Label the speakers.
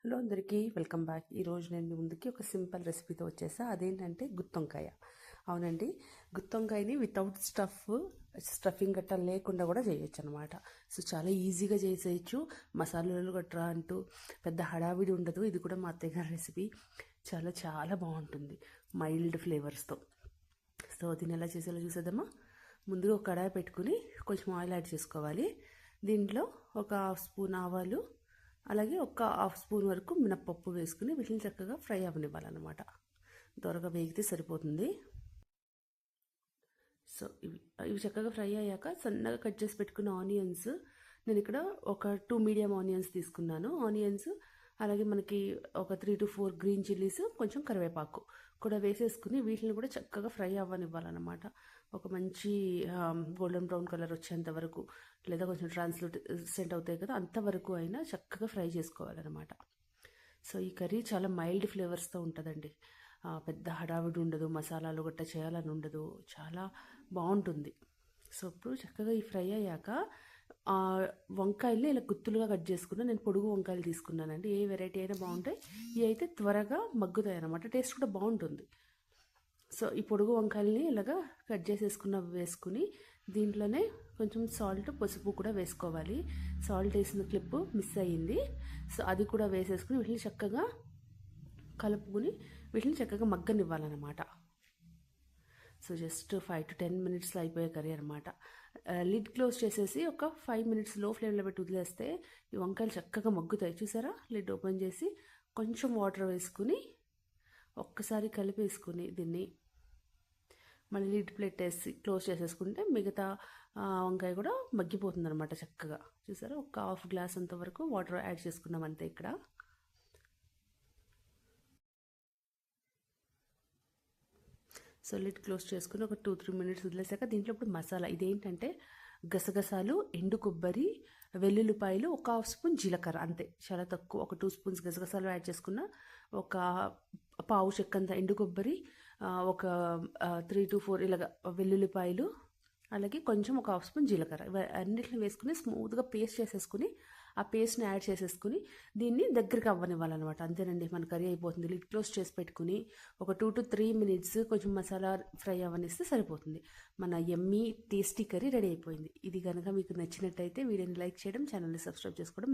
Speaker 1: Hello అందరికీ welcome back. ఈరోజు నేను మీ ముందుకి ఒక సింపుల్ రెసిపీతో వచ్చేసా. అదేంటంటే గుత్తొంకాయ. అవునండి, గుత్తొంకాయని వితౌట్ స్టఫింగ్ గట్రా లేకుండా కూడా చేయొచ్చు అనమాట. సో చాలా ఈజీగా చేసేయచ్చు. మసాలాలు గట్రా అంటూ పెద్ద హడావిడి ఉండదు. ఇది కూడా మా అత్తయ్య గారి రెసిపీ. చాలా చాలా బాగుంటుంది మైల్డ్ ఫ్లేవర్స్తో. సో దీన్ని ఎలా చేసేలా చూసేద్దామా. ముందుగా ఒక కడాయి పెట్టుకుని కొంచెం ఆయిల్ యాడ్ చేసుకోవాలి. దీంట్లో ఒక హాఫ్ స్పూన్ ఆవాలు, అలాగే ఒక హాఫ్ స్పూన్ వరకు మినప్పప్పు వేసుకుని వీటిని చక్కగా ఫ్రై అవ్వనివ్వాలన్నమాట. త్వరగా వేగితే సరిపోతుంది. సో ఇవి చక్కగా ఫ్రై అయ్యాక సన్నగా కట్ చేసి పెట్టుకున్న ఆనియన్స్, నేను ఇక్కడ ఒక 2 మీడియం ఆనియన్స్ తీసుకున్నాను. ఆనియన్స్, అలాగే మనకి ఒక 3 to 4 గ్రీన్ చిల్లీస్, కొంచెం కరివేపాకు కూడా వేసేసుకుని వీటిని కూడా చక్కగా ఫ్రై అవ్వనివ్వాలన్నమాట. ఒక మంచి గోల్డెన్ బ్రౌన్ కలర్ వచ్చేంత వరకు, లేదా కొంచెం ట్రాన్స్లూసెంట్ అవుతాయి కదా, అంతవరకు అయినా చక్కగా ఫ్రై చేసుకోవాలన్నమాట. సో ఈ కర్రీ చాలా మైల్డ్ ఫ్లేవర్స్తో ఉంటుందండి. పెద్ద హడావిడి ఉండదు, మసాలాలు గట్ట చేయాలని ఉండదు, చాలా బాగుంటుంది. సో ఇప్పుడు చక్కగా ఈ ఫ్రై అయ్యాక వంకాయల్ని ఇలా గుత్తులుగా కట్ చేసుకున్నా. నేను పొడుగు వంకాయలు తీసుకున్నానండి. ఏ వెరైటీ అయినా బాగుంటాయి, ఇవి అయితే త్వరగా మగ్గుతాయి అన్నమాట. టేస్ట్ కూడా బాగుంటుంది. సో ఈ పొడుగు వంకాయల్ని ఇలాగా కట్ వేసుకుని దీంట్లోనే కొంచెం సాల్ట్, పసుపు కూడా వేసుకోవాలి. సాల్ట్ వేసిన క్లిప్ మిస్ అయ్యింది. సో అది కూడా వేసేసుకుని వీటిని చక్కగా కలుపుకుని వీటిని చక్కగా మగ్గనివ్వాలన్నమాట. సో జస్ట్ 5 to 10 మినిట్స్లో అయిపోయే కర్రీ అనమాట. లిడ్ క్లోజ్ చేసేసి ఒక 5 మినిట్స్ లో ఫ్లేమ్లో పెట్టి వదిలేస్తే ఈ వంకాయలు చక్కగా మగ్గుతాయి. చూసారా, లిడ్ ఓపెన్ చేసి కొంచెం వాటర్ వేసుకుని ఒక్కసారి కలిపేసుకుని దీన్ని మళ్ళీ లిడ్ ప్లేట్ వేసి క్లోజ్ చేసేసుకుంటే మిగతా వంకాయ కూడా మగ్గిపోతుంది అనమాట చక్కగా. చూసారా, ఒక హాఫ్ గ్లాస్ అంత వరకు వాటర్ యాడ్ చేసుకున్నాం అంతే ఇక్కడ. సో లిడ్ క్లోజ్ చేసుకుని ఒక 2-3 మినిట్స్ వదిలేసాక దీంట్లో ఇప్పుడు మసాలా, ఇదేంటంటే గసగసాలు, ఎండు కొబ్బరి, వెల్లుల్లిపాయలు, ఒక హాఫ్ స్పూన్ జీలకర్ర, అంతే, చాలా తక్కువ. ఒక 2 స్పూన్స్ గసగసాలు యాడ్ చేసుకున్న, ఒక పావు చెక్కంత ఎండు కొబ్బరి, ఒక 3 to 4 ఇలాగ వెల్లుల్లిపాయలు, అలాగే కొంచెం ఒక హాఫ్ స్పూన్ జీలకర్ర, అన్నిటిని వేసుకుని స్మూత్గా పేస్ట్ చేసేసుకుని ఆ పేస్ట్ని యాడ్ చేసేసుకుని దీన్ని దగ్గరికి అవ్వనివ్వాలన్నమాట. అంతేనండి, మన కర్రీ అయిపోతుంది. లిడ్ క్లోజ్ చేసి పెట్టుకుని ఒక 2 to 3 మినిట్స్ కొంచెం మసాలా ఫ్రై అవ్వనిస్తే సరిపోతుంది. మన యమ్మీ టేస్టీ కర్రీ రెడీ అయిపోయింది. ఇది కనుక మీకు నచ్చినట్టయితే వీడియోని లైక్ చేయడం, ఛానల్ని సబ్స్క్రైబ్ చేసుకోవడం